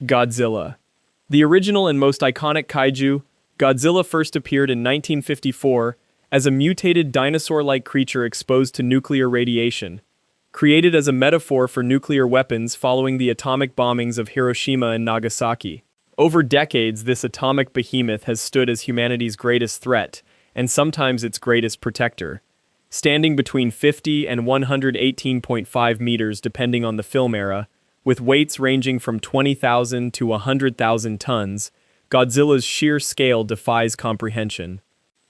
Godzilla. The original and most iconic kaiju, Godzilla first appeared in 1954 as a mutated dinosaur-like creature exposed to nuclear radiation. Created as a metaphor for nuclear weapons following the atomic bombings of Hiroshima and Nagasaki. Over decades, this atomic behemoth has stood as humanity's greatest threat, and sometimes its greatest protector. Standing between 50 and 118.5 meters depending on the film era, with weights ranging from 20,000 to 100,000 tons, Godzilla's sheer scale defies comprehension.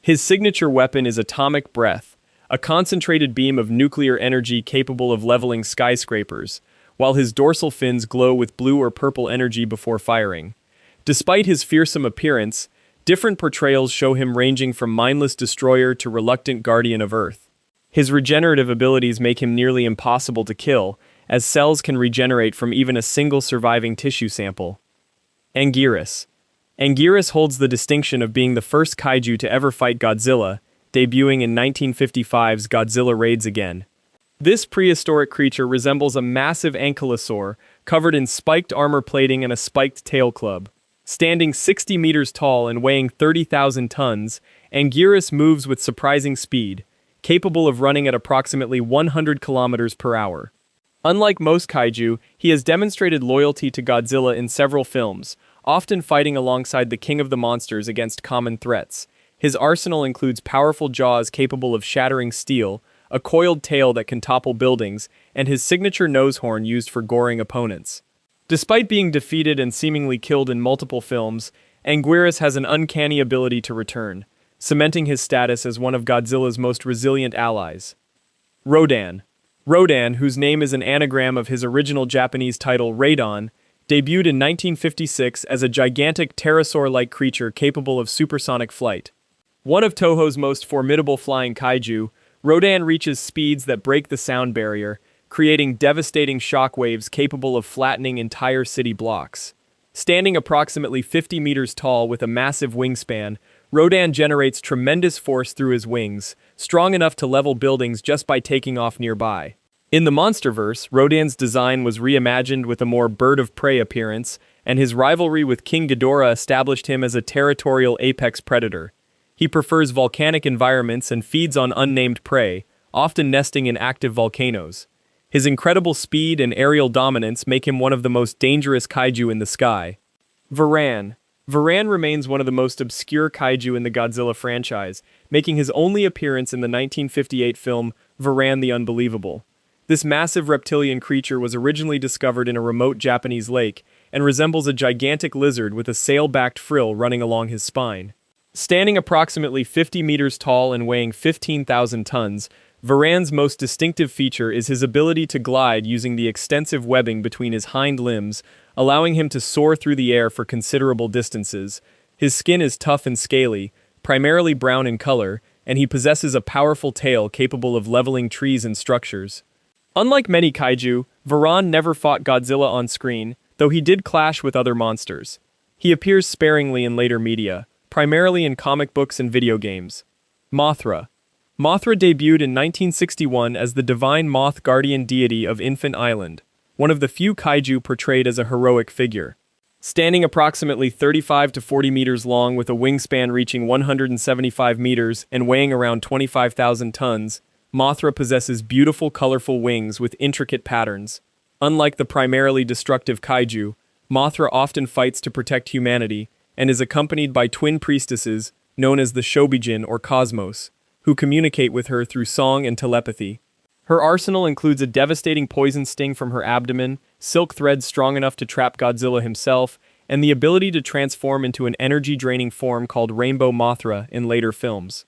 His signature weapon is atomic breath, a concentrated beam of nuclear energy capable of leveling skyscrapers, while his dorsal fins glow with blue or purple energy before firing. Despite his fearsome appearance, different portrayals show him ranging from mindless destroyer to reluctant guardian of Earth. His regenerative abilities make him nearly impossible to kill, as cells can regenerate from even a single surviving tissue sample. Anguirus. Anguirus holds the distinction of being the first kaiju to ever fight Godzilla, debuting in 1955's Godzilla Raids Again. This prehistoric creature resembles a massive ankylosaur, covered in spiked armor plating and a spiked tail club. Standing 60 meters tall and weighing 30,000 tons, Anguirus moves with surprising speed, capable of running at approximately 100 kilometers per hour. Unlike most kaiju, he has demonstrated loyalty to Godzilla in several films, often fighting alongside the king of the monsters against common threats. His arsenal includes powerful jaws capable of shattering steel, a coiled tail that can topple buildings, and his signature nose horn used for goring opponents. Despite being defeated and seemingly killed in multiple films, Anguirus has an uncanny ability to return, cementing his status as one of Godzilla's most resilient allies. Rodan. Rodan, whose name is an anagram of his original Japanese title Radon, debuted in 1956 as a gigantic pterosaur-like creature capable of supersonic flight. One of Toho's most formidable flying kaiju, Rodan reaches speeds that break the sound barrier, creating devastating shockwaves capable of flattening entire city blocks. Standing approximately 50 meters tall with a massive wingspan, Rodan generates tremendous force through his wings, strong enough to level buildings just by taking off nearby. In the Monsterverse, Rodan's design was reimagined with a more bird-of-prey appearance, and his rivalry with King Ghidorah established him as a territorial apex predator. He prefers volcanic environments and feeds on unnamed prey, often nesting in active volcanoes. His incredible speed and aerial dominance make him one of the most dangerous kaiju in the sky. Varan. Varan remains one of the most obscure kaiju in the Godzilla franchise, making his only appearance in the 1958 film Varan the Unbelievable. This massive reptilian creature was originally discovered in a remote Japanese lake and resembles a gigantic lizard with a sail-backed frill running along his spine. Standing approximately 50 meters tall and weighing 15,000 tons, Varan's most distinctive feature is his ability to glide using the extensive webbing between his hind limbs, allowing him to soar through the air for considerable distances. His skin is tough and scaly, primarily brown in color, and he possesses a powerful tail capable of leveling trees and structures. Unlike many kaiju, Varan never fought Godzilla on screen, though he did clash with other monsters. He appears sparingly in later media, primarily in comic books and video games. Mothra. Mothra debuted in 1961 as the divine moth guardian deity of Infant Island, one of the few kaiju portrayed as a heroic figure. Standing approximately 35 to 40 meters long with a wingspan reaching 175 meters and weighing around 25,000 tons, Mothra possesses beautiful, colorful wings with intricate patterns. Unlike the primarily destructive kaiju, Mothra often fights to protect humanity and is accompanied by twin priestesses known as the Shobijin or Cosmos, who communicate with her through song and telepathy. Her arsenal includes a devastating poison sting from her abdomen, silk threads strong enough to trap Godzilla himself, and the ability to transform into an energy-draining form called Rainbow Mothra in later films.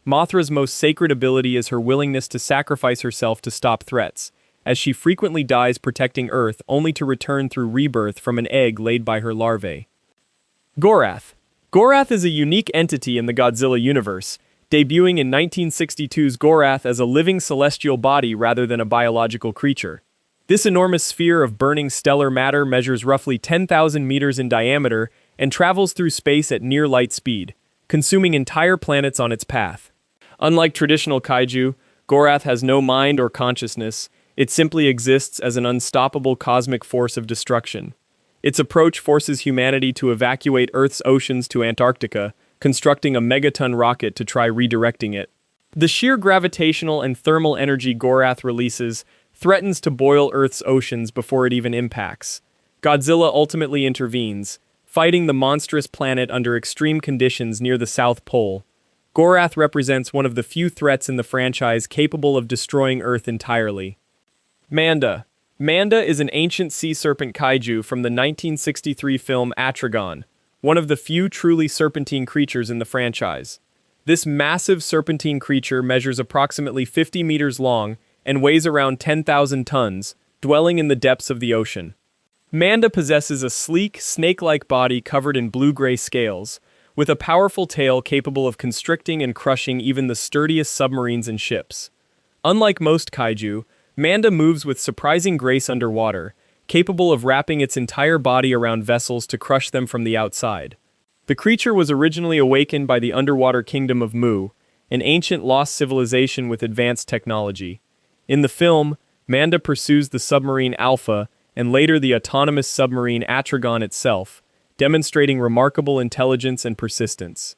Mothra's most sacred ability is her willingness to sacrifice herself to stop threats, as she frequently dies protecting Earth only to return through rebirth from an egg laid by her larvae. Gorath. Gorath is a unique entity in the Godzilla universe, debuting in 1962's Gorath as a living celestial body rather than a biological creature. This enormous sphere of burning stellar matter measures roughly 10,000 meters in diameter and travels through space at near light speed, consuming entire planets on its path. Unlike traditional kaiju, Gorath has no mind or consciousness. It simply exists as an unstoppable cosmic force of destruction. Its approach forces humanity to evacuate Earth's oceans to Antarctica, constructing a megaton rocket to try redirecting it. The sheer gravitational and thermal energy Gorath releases threatens to boil Earth's oceans before it even impacts. Godzilla ultimately intervenes, fighting the monstrous planet under extreme conditions near the South Pole. Gorath represents one of the few threats in the franchise capable of destroying Earth entirely. Manda. Manda is an ancient sea serpent kaiju from the 1963 film Atragon, one of the few truly serpentine creatures in the franchise. This massive serpentine creature measures approximately 50 meters long and weighs around 10,000 tons, dwelling in the depths of the ocean. Manda possesses a sleek, snake-like body covered in blue-gray scales, with a powerful tail capable of constricting and crushing even the sturdiest submarines and ships. Unlike most kaiju, Manda moves with surprising grace underwater, capable of wrapping its entire body around vessels to crush them from the outside. The creature was originally awakened by the underwater kingdom of Mu, an ancient lost civilization with advanced technology. In the film, Manda pursues the submarine Alpha and later the autonomous submarine Atragon itself, demonstrating remarkable intelligence and persistence.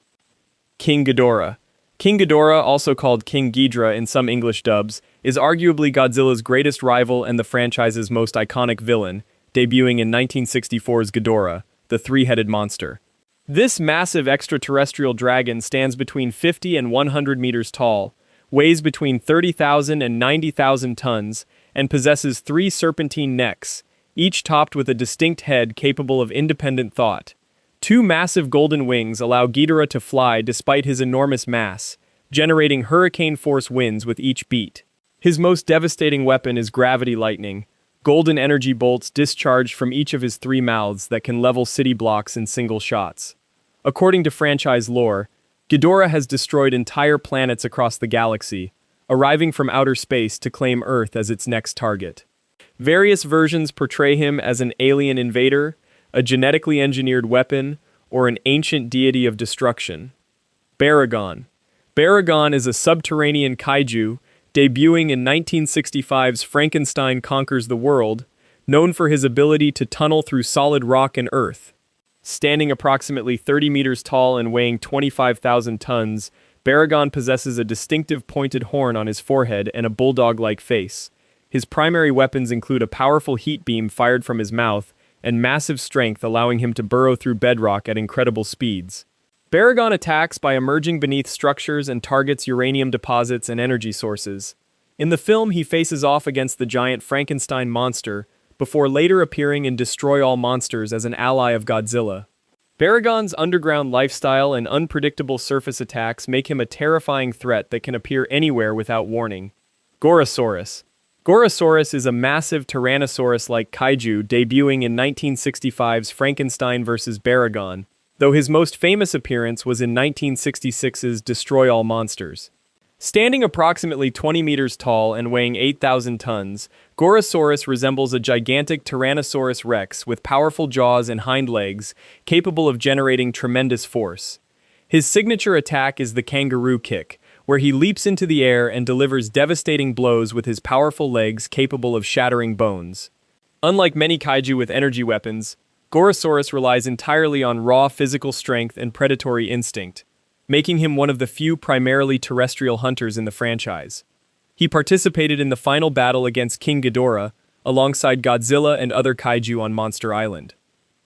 King Ghidorah. King Ghidorah, also called King Ghidorah in some English dubs, is arguably Godzilla's greatest rival and the franchise's most iconic villain, debuting in 1964's Ghidorah, the three-headed monster. This massive extraterrestrial dragon stands between 50 and 100 meters tall, weighs between 30,000 and 90,000 tons, and possesses 3 serpentine necks, each topped with a distinct head capable of independent thought. 2 massive golden wings allow Ghidorah to fly despite his enormous mass, generating hurricane-force winds with each beat. His most devastating weapon is gravity lightning, golden energy bolts discharged from each of his 3 mouths that can level city blocks in single shots. According to franchise lore, Ghidorah has destroyed entire planets across the galaxy, arriving from outer space to claim Earth as its next target. Various versions portray him as an alien invader, a genetically engineered weapon, or an ancient deity of destruction. Baragon. Baragon is a subterranean kaiju, debuting in 1965's Frankenstein Conquers the World, known for his ability to tunnel through solid rock and earth. Standing approximately 30 meters tall and weighing 25,000 tons, Baragon possesses a distinctive pointed horn on his forehead and a bulldog-like face. His primary weapons include a powerful heat beam fired from his mouth and massive strength allowing him to burrow through bedrock at incredible speeds. Baragon attacks by emerging beneath structures and targets uranium deposits and energy sources. In the film, he faces off against the giant Frankenstein monster, before later appearing in Destroy All Monsters as an ally of Godzilla. Baragon's underground lifestyle and unpredictable surface attacks make him a terrifying threat that can appear anywhere without warning. Gorosaurus. Gorosaurus is a massive Tyrannosaurus-like kaiju debuting in 1965's Frankenstein vs. Baragon, though his most famous appearance was in 1966's Destroy All Monsters. Standing approximately 20 meters tall and weighing 8,000 tons, Gorosaurus resembles a gigantic Tyrannosaurus rex with powerful jaws and hind legs, capable of generating tremendous force. His signature attack is the kangaroo kick, where he leaps into the air and delivers devastating blows with his powerful legs capable of shattering bones. Unlike many kaiju with energy weapons, Gorosaurus relies entirely on raw physical strength and predatory instinct, making him one of the few primarily terrestrial hunters in the franchise. He participated in the final battle against King Ghidorah, alongside Godzilla and other kaiju on Monster Island.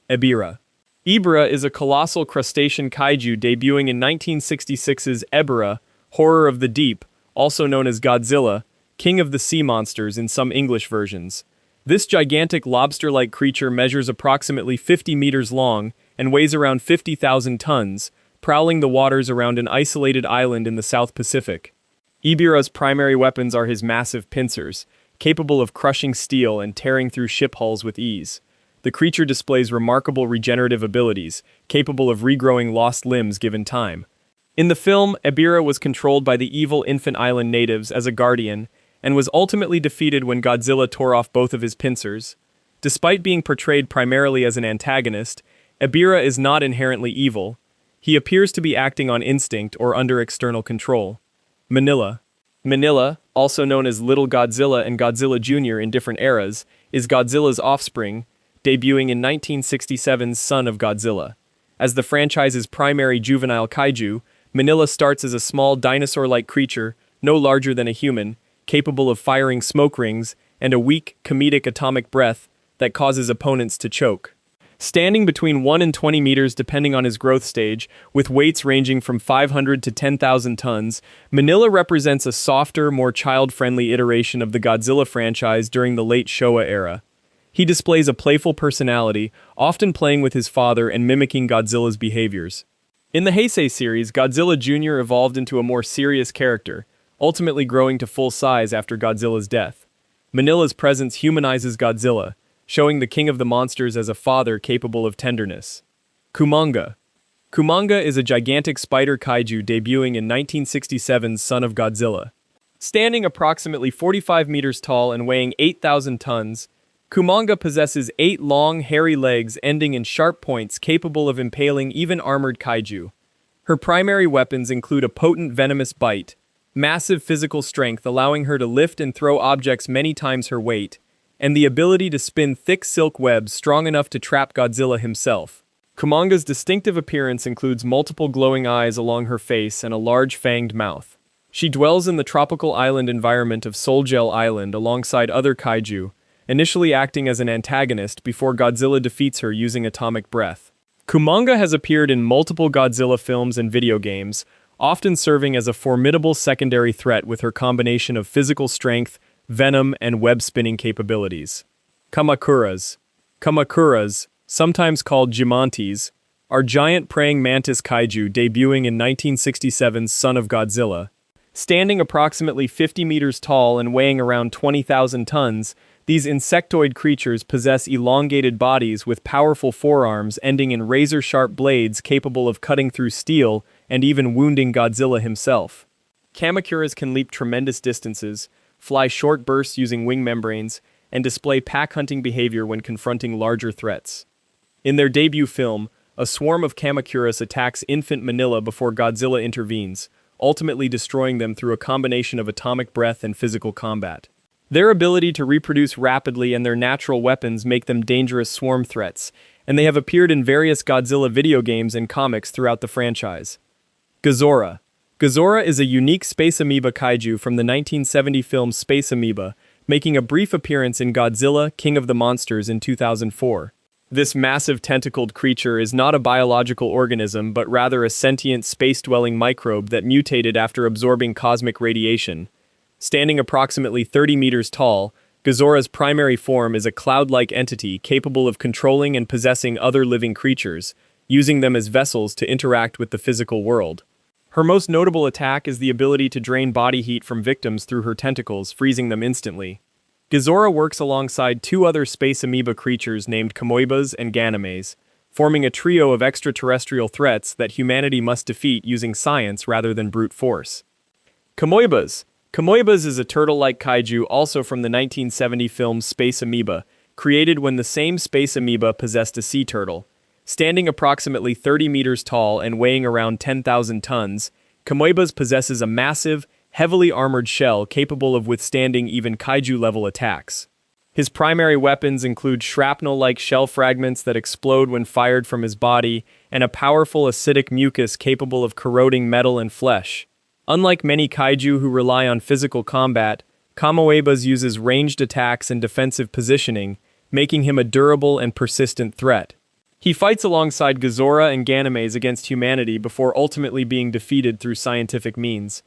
Ebirah. Ebirah is a colossal crustacean kaiju debuting in 1966's Ebirah, Horror of the Deep, also known as Godzilla, King of the Sea Monsters in some English versions. This gigantic lobster-like creature measures approximately 50 meters long and weighs around 50,000 tons, prowling the waters around an isolated island in the South Pacific. Ebirah's primary weapons are his massive pincers, capable of crushing steel and tearing through ship hulls with ease. The creature displays remarkable regenerative abilities, capable of regrowing lost limbs given time. In the film, Ebirah was controlled by the evil Infant Island natives as a guardian, and was ultimately defeated when Godzilla tore off both of his pincers. Despite being portrayed primarily as an antagonist, Ebirah is not inherently evil. He appears to be acting on instinct or under external control. Minilla. Minilla, also known as Little Godzilla and Godzilla Jr. in different eras, is Godzilla's offspring, debuting in 1967's Son of Godzilla. As the franchise's primary juvenile kaiju, Minilla starts as a small dinosaur-like creature, no larger than a human, capable of firing smoke rings and a weak, comedic atomic breath that causes opponents to choke. Standing between 1 and 20 meters depending on his growth stage, with weights ranging from 500 to 10,000 tons, Minilla represents a softer, more child-friendly iteration of the Godzilla franchise during the late Showa era. He displays a playful personality, often playing with his father and mimicking Godzilla's behaviors. In the Heisei series, Godzilla Jr. evolved into a more serious character, ultimately growing to full size after Godzilla's death. Minilla's presence humanizes Godzilla, showing the king of the monsters as a father capable of tenderness. Kumonga. Kumonga is a gigantic spider kaiju debuting in 1967's Son of Godzilla. Standing approximately 45 meters tall and weighing 8,000 tons, Kumonga possesses 8 long, hairy legs ending in sharp points capable of impaling even armored kaiju. Her primary weapons include a potent venomous bite, massive physical strength allowing her to lift and throw objects many times her weight, and the ability to spin thick silk webs strong enough to trap Godzilla himself. Kumonga's distinctive appearance includes multiple glowing eyes along her face and a large fanged mouth. She dwells in the tropical island environment of Solgel Island alongside other kaiju, initially acting as an antagonist before Godzilla defeats her using atomic breath. Kumonga has appeared in multiple Godzilla films and video games, often serving as a formidable secondary threat with her combination of physical strength, venom, and web-spinning capabilities. Kamacuras. Kamacuras, sometimes called Gimantes, are giant praying mantis kaiju debuting in 1967's Son of Godzilla. Standing approximately 50 meters tall and weighing around 20,000 tons, these insectoid creatures possess elongated bodies with powerful forearms ending in razor-sharp blades capable of cutting through steel and even wounding Godzilla himself. Kamacuras can leap tremendous distances, fly short bursts using wing membranes, and display pack-hunting behavior when confronting larger threats. In their debut film, a swarm of Kamacuras attacks infant Minilla before Godzilla intervenes, ultimately destroying them through a combination of atomic breath and physical combat. Their ability to reproduce rapidly and their natural weapons make them dangerous swarm threats, and they have appeared in various Godzilla video games and comics throughout the franchise. Ghidorah. Ghidorah is a unique space amoeba kaiju from the 1970 film Space Amoeba, making a brief appearance in Godzilla, King of the Monsters in 2004. This massive tentacled creature is not a biological organism but rather a sentient space-dwelling microbe that mutated after absorbing cosmic radiation. Standing approximately 30 meters tall, Ghidorah's primary form is a cloud-like entity capable of controlling and possessing other living creatures, using them as vessels to interact with the physical world. Her most notable attack is the ability to drain body heat from victims through her tentacles, freezing them instantly. Ghidorah works alongside 2 other space amoeba creatures named Kamoebas and Ganimes, forming a trio of extraterrestrial threats that humanity must defeat using science rather than brute force. Kamoebas. Kamoebas is a turtle-like kaiju also from the 1970 film Space Amoeba, created when the same space amoeba possessed a sea turtle. Standing approximately 30 meters tall and weighing around 10,000 tons, Kamoebas possesses a massive, heavily armored shell capable of withstanding even kaiju-level attacks. His primary weapons include shrapnel-like shell fragments that explode when fired from his body, and a powerful acidic mucus capable of corroding metal and flesh. Unlike many kaiju who rely on physical combat, Kamoebas uses ranged attacks and defensive positioning, making him a durable and persistent threat. He fights alongside Ghidorah and Ganimes against humanity before ultimately being defeated through scientific means.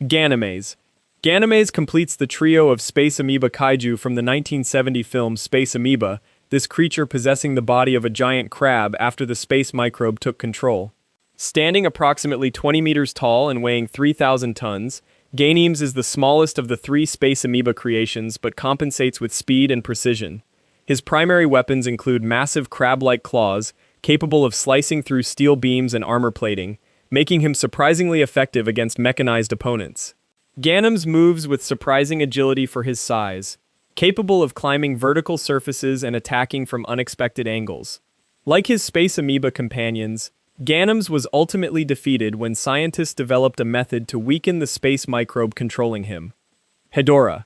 Ganimes. Ganimes completes the trio of space amoeba kaiju from the 1970 film Space Amoeba, this creature possessing the body of a giant crab after the space microbe took control. Standing approximately 20 meters tall and weighing 3,000 tons, Ganimes is the smallest of the 3 space amoeba creations but compensates with speed and precision. His primary weapons include massive crab-like claws, capable of slicing through steel beams and armor plating, making him surprisingly effective against mechanized opponents. Ganimes moves with surprising agility for his size, capable of climbing vertical surfaces and attacking from unexpected angles. Like his space amoeba companions, Ganimes was ultimately defeated when scientists developed a method to weaken the space microbe controlling him. Hedorah.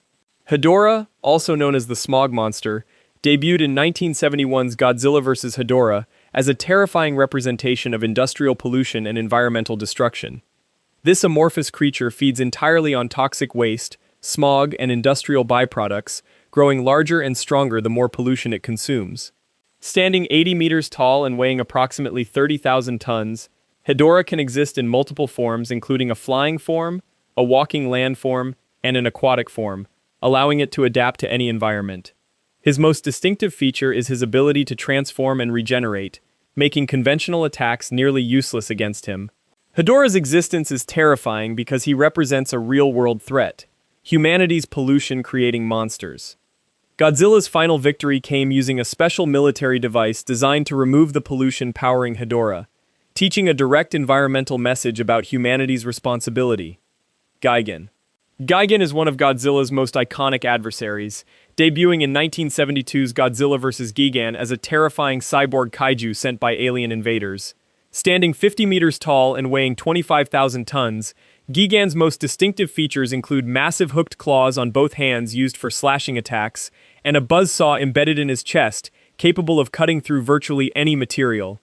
Hedorah, also known as the smog monster, debuted in 1971's Godzilla vs. Hedorah as a terrifying representation of industrial pollution and environmental destruction. This amorphous creature feeds entirely on toxic waste, smog, and industrial byproducts, growing larger and stronger the more pollution it consumes. Standing 80 meters tall and weighing approximately 30,000 tons, Hedorah can exist in multiple forms, including a flying form, a walking land form, and an aquatic form, allowing it to adapt to any environment. His most distinctive feature is his ability to transform and regenerate, making conventional attacks nearly useless against him. Hedorah's existence is terrifying because he represents a real-world threat, humanity's pollution creating monsters. Godzilla's final victory came using a special military device designed to remove the pollution powering Hedorah, teaching a direct environmental message about humanity's responsibility. Gigan. Gigan is one of Godzilla's most iconic adversaries, debuting in 1972's Godzilla vs. Gigan as a terrifying cyborg kaiju sent by alien invaders. Standing 50 meters tall and weighing 25,000 tons, Gigan's most distinctive features include massive hooked claws on both hands used for slashing attacks, and a buzzsaw embedded in his chest, capable of cutting through virtually any material.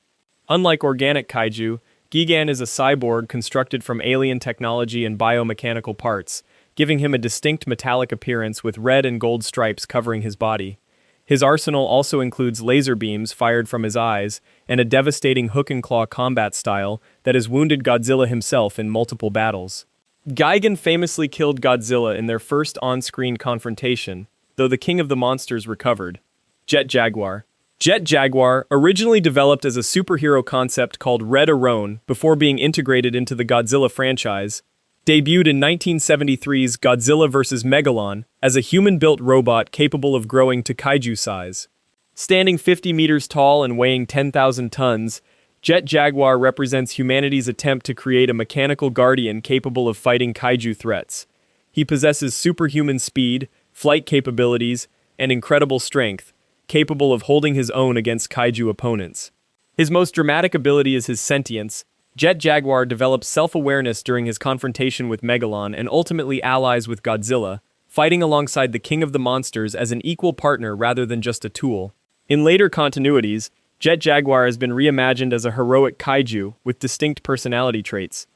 Unlike organic kaiju, Gigan is a cyborg constructed from alien technology and biomechanical parts, giving him a distinct metallic appearance with red and gold stripes covering his body. His arsenal also includes laser beams fired from his eyes, and a devastating hook-and-claw combat style that has wounded Godzilla himself in multiple battles. Gigan famously killed Godzilla in their first on-screen confrontation, though the king of the monsters recovered. Jet Jaguar. Jet Jaguar, originally developed as a superhero concept called Red Aron before being integrated into the Godzilla franchise, debuted in 1973's Godzilla vs. Megalon as a human-built robot capable of growing to kaiju size. Standing 50 meters tall and weighing 10,000 tons, Jet Jaguar represents humanity's attempt to create a mechanical guardian capable of fighting kaiju threats. He possesses superhuman speed, flight capabilities, and incredible strength, capable of holding his own against kaiju opponents. His most dramatic ability is his sentience. Jet Jaguar develops self-awareness during his confrontation with Megalon and ultimately allies with Godzilla, fighting alongside the king of the monsters as an equal partner rather than just a tool. In later continuities, Jet Jaguar has been reimagined as a heroic kaiju with distinct personality traits.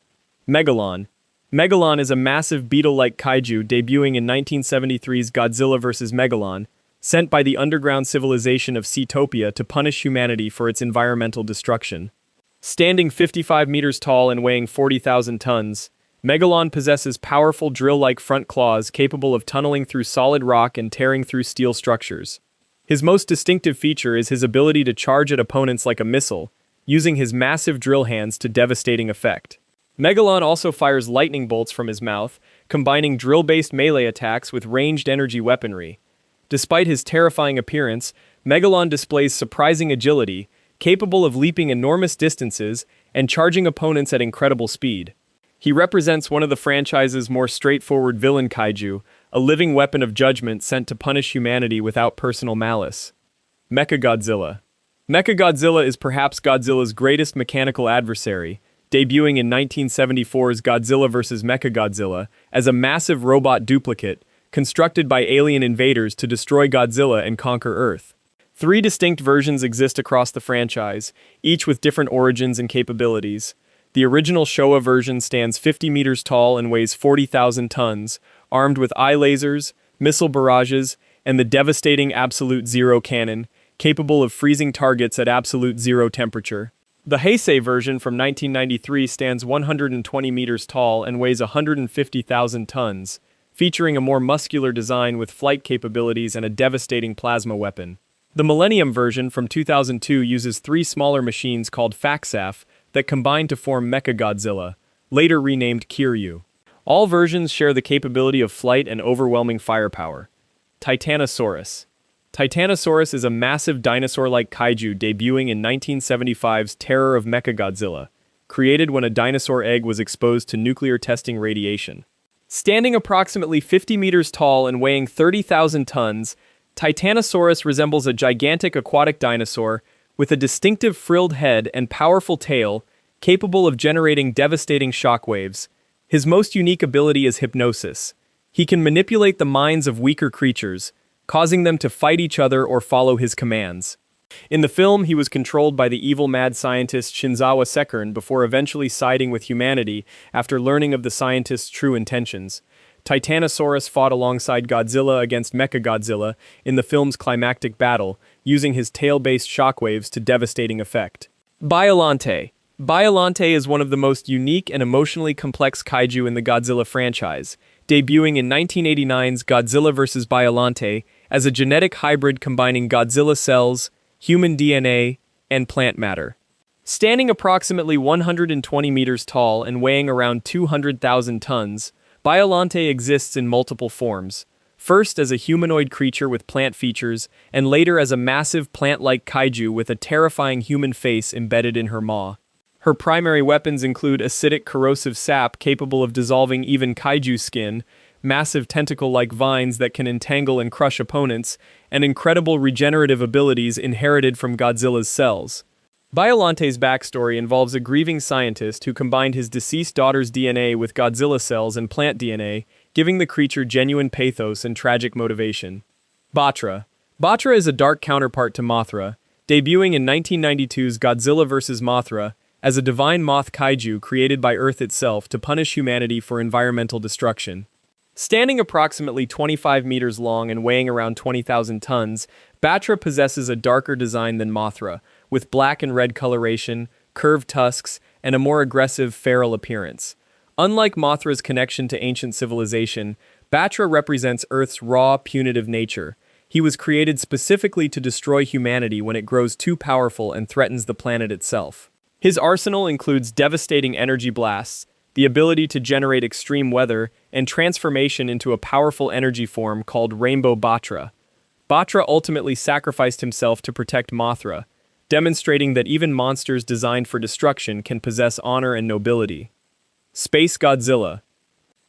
Megalon. Megalon is a massive beetle-like kaiju debuting in 1973's Godzilla vs. Megalon, sent by the underground civilization of Seatopia to punish humanity for its environmental destruction. Standing 55 meters tall and weighing 40,000 tons, Megalon possesses powerful drill-like front claws capable of tunneling through solid rock and tearing through steel structures. His most distinctive feature is his ability to charge at opponents like a missile, using his massive drill hands to devastating effect. Megalon also fires lightning bolts from his mouth, combining drill-based melee attacks with ranged energy weaponry. Despite his terrifying appearance, Megalon displays surprising agility, capable of leaping enormous distances and charging opponents at incredible speed. He represents one of the franchise's more straightforward villain kaiju, a living weapon of judgment sent to punish humanity without personal malice. Mechagodzilla. Mechagodzilla is perhaps Godzilla's greatest mechanical adversary, debuting in 1974's Godzilla vs. Mechagodzilla as a massive robot duplicate constructed by alien invaders to destroy Godzilla and conquer Earth. 3 distinct versions exist across the franchise, each with different origins and capabilities. The original Showa version stands 50 meters tall and weighs 40,000 tons, armed with eye lasers, missile barrages, and the devastating Absolute Zero cannon, capable of freezing targets at absolute zero temperature. The Heisei version from 1993 stands 120 meters tall and weighs 150,000 tons, featuring a more muscular design with flight capabilities and a devastating plasma weapon. The Millennium version from 2002 uses 3 smaller machines called Faxaf that combine to form Mechagodzilla, later renamed Kiryu. All versions share the capability of flight and overwhelming firepower. Titanosaurus. Titanosaurus is a massive dinosaur-like kaiju debuting in 1975's Terror of Mechagodzilla, created when a dinosaur egg was exposed to nuclear testing radiation. Standing approximately 50 meters tall and weighing 30,000 tons, Titanosaurus resembles a gigantic aquatic dinosaur with a distinctive frilled head and powerful tail, capable of generating devastating shockwaves. His most unique ability is hypnosis. He can manipulate the minds of weaker creatures, causing them to fight each other or follow his commands. In the film, he was controlled by the evil mad scientist Shinzawa Sekern before eventually siding with humanity after learning of the scientist's true intentions. Titanosaurus fought alongside Godzilla against Mechagodzilla in the film's climactic battle, using his tail-based shockwaves to devastating effect. Biollante. Biollante is one of the most unique and emotionally complex kaiju in the Godzilla franchise, debuting in 1989's Godzilla vs. Biollante as a genetic hybrid combining Godzilla cells, human DNA, and plant matter. Standing approximately 120 meters tall and weighing around 200,000 tons, Biollante exists in multiple forms, first as a humanoid creature with plant features, and later as a massive plant-like kaiju with a terrifying human face embedded in her maw. Her primary weapons include acidic corrosive sap capable of dissolving even kaiju skin, massive tentacle-like vines that can entangle and crush opponents, and incredible regenerative abilities inherited from Godzilla's cells. Biollante's backstory involves a grieving scientist who combined his deceased daughter's DNA with Godzilla cells and plant DNA, giving the creature genuine pathos and tragic motivation. Battra. Battra is a dark counterpart to Mothra, debuting in 1992's Godzilla vs. Mothra as a divine moth kaiju created by Earth itself to punish humanity for environmental destruction. Standing approximately 25 meters long and weighing around 20,000 tons, Battra possesses a darker design than Mothra, with black and red coloration, curved tusks, and a more aggressive, feral appearance. Unlike Mothra's connection to ancient civilization, Battra represents Earth's raw, punitive nature. He was created specifically to destroy humanity when it grows too powerful and threatens the planet itself. His arsenal includes devastating energy blasts, the ability to generate extreme weather, and transformation into a powerful energy form called Rainbow Battra. Battra ultimately sacrificed himself to protect Mothra, demonstrating that even monsters designed for destruction can possess honor and nobility. Space Godzilla.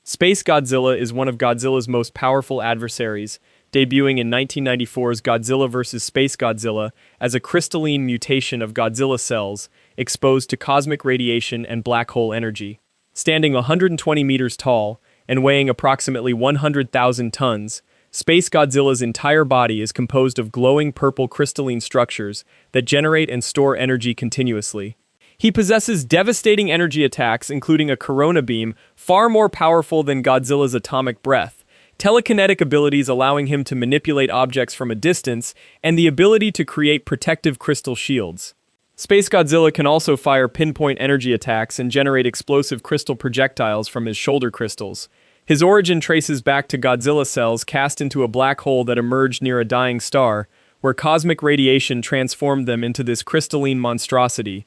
Space Godzilla is one of Godzilla's most powerful adversaries, debuting in 1994's Godzilla vs. Space Godzilla as a crystalline mutation of Godzilla cells exposed to cosmic radiation and black hole energy. Standing 120 meters tall and weighing approximately 100,000 tons, Space Godzilla's entire body is composed of glowing purple crystalline structures that generate and store energy continuously. He possesses devastating energy attacks, including a corona beam far more powerful than Godzilla's atomic breath, telekinetic abilities allowing him to manipulate objects from a distance, and the ability to create protective crystal shields. Space Godzilla can also fire pinpoint energy attacks and generate explosive crystal projectiles from his shoulder crystals. His origin traces back to Godzilla cells cast into a black hole that emerged near a dying star, where cosmic radiation transformed them into this crystalline monstrosity,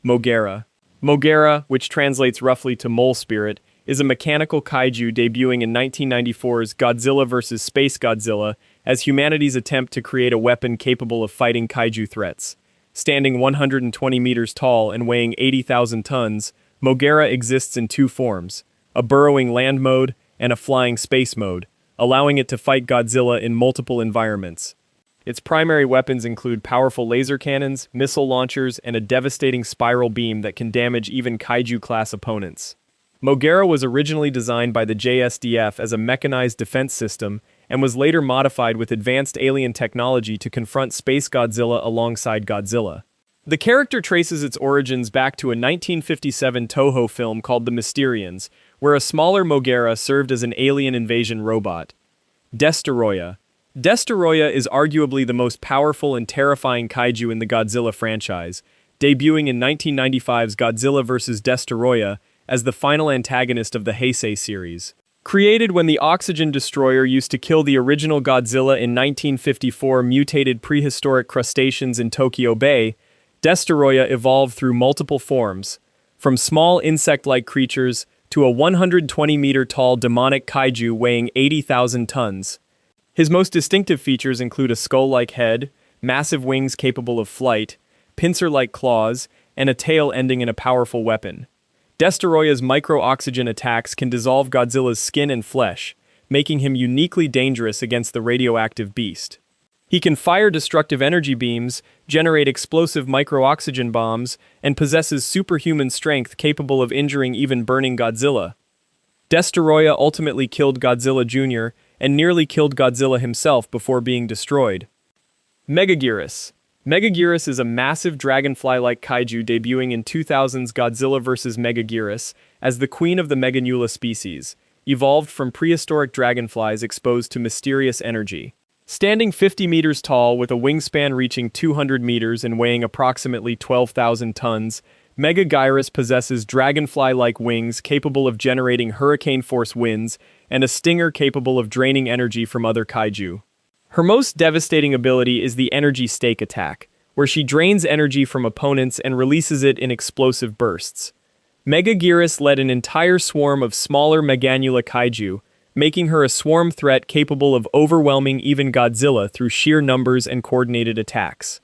Mothra. Mothra, which translates roughly to mole spirit, is a mechanical kaiju debuting in 1994's Godzilla vs. Space Godzilla as humanity's attempt to create a weapon capable of fighting kaiju threats. Standing 120 meters tall and weighing 80,000 tons, Mothra exists in two forms, a burrowing land mode and a flying space mode, allowing it to fight Godzilla in multiple environments. Its primary weapons include powerful laser cannons, missile launchers, and a devastating spiral beam that can damage even kaiju-class opponents. Mothra was originally designed by the JSDF as a mechanized defense system and was later modified with advanced alien technology to confront Space Godzilla alongside Godzilla. The character traces its origins back to a 1957 Toho film called The Mysterians, where a smaller Mothra served as an alien invasion robot. Destoroyah. Destoroyah is arguably the most powerful and terrifying kaiju in the Godzilla franchise, debuting in 1995's Godzilla vs. Destoroyah as the final antagonist of the Heisei series. Created when the oxygen destroyer used to kill the original Godzilla in 1954 mutated prehistoric crustaceans in Tokyo Bay, Destoroyah evolved through multiple forms, from small insect-like creatures to a 120-meter-tall demonic kaiju weighing 80,000 tons. His most distinctive features include a skull-like head, massive wings capable of flight, pincer-like claws, and a tail ending in a powerful weapon. Destoroyah's micro-oxygen attacks can dissolve Godzilla's skin and flesh, making him uniquely dangerous against the radioactive beast. He can fire destructive energy beams, generate explosive micro-oxygen bombs, and possesses superhuman strength capable of injuring even burning Godzilla. Destoroyah ultimately killed Godzilla Jr. and nearly killed Godzilla himself before being destroyed. Megaguirus. Megaguirus is a massive dragonfly-like kaiju debuting in 2000's Godzilla vs. Megaguirus as the queen of the Meganulla species, evolved from prehistoric dragonflies exposed to mysterious energy. Standing 50 meters tall with a wingspan reaching 200 meters and weighing approximately 12,000 tons, Megaguirus possesses dragonfly-like wings capable of generating hurricane-force winds and a stinger capable of draining energy from other kaiju. Her most devastating ability is the energy stake attack, where she drains energy from opponents and releases it in explosive bursts. Megaguirus led an entire swarm of smaller Meganulla kaiju, making her a swarm threat capable of overwhelming even Godzilla through sheer numbers and coordinated attacks.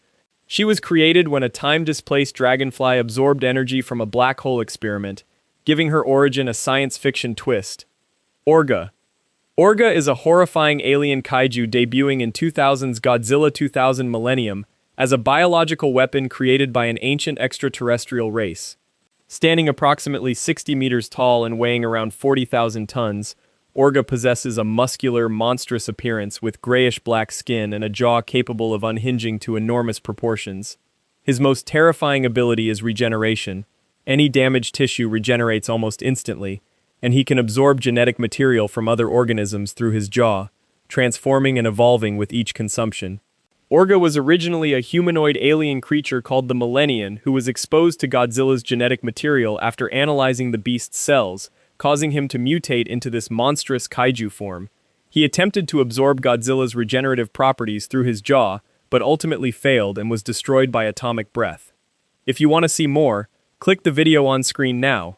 She was created when a time-displaced dragonfly absorbed energy from a black hole experiment, giving her origin a science fiction twist. Orga. Orga is a horrifying alien kaiju debuting in 2000's Godzilla 2000 Millennium as a biological weapon created by an ancient extraterrestrial race. Standing approximately 60 meters tall and weighing around 40,000 tons, Orga possesses a muscular, monstrous appearance with grayish-black skin and a jaw capable of unhinging to enormous proportions. His most terrifying ability is regeneration. Any damaged tissue regenerates almost instantly, and he can absorb genetic material from other organisms through his jaw, transforming and evolving with each consumption. Orga was originally a humanoid alien creature called the Millennian who was exposed to Godzilla's genetic material after analyzing the beast's cells, causing him to mutate into this monstrous kaiju form. He attempted to absorb Godzilla's regenerative properties through his jaw, but ultimately failed and was destroyed by atomic breath. If you want to see more, click the video on screen now.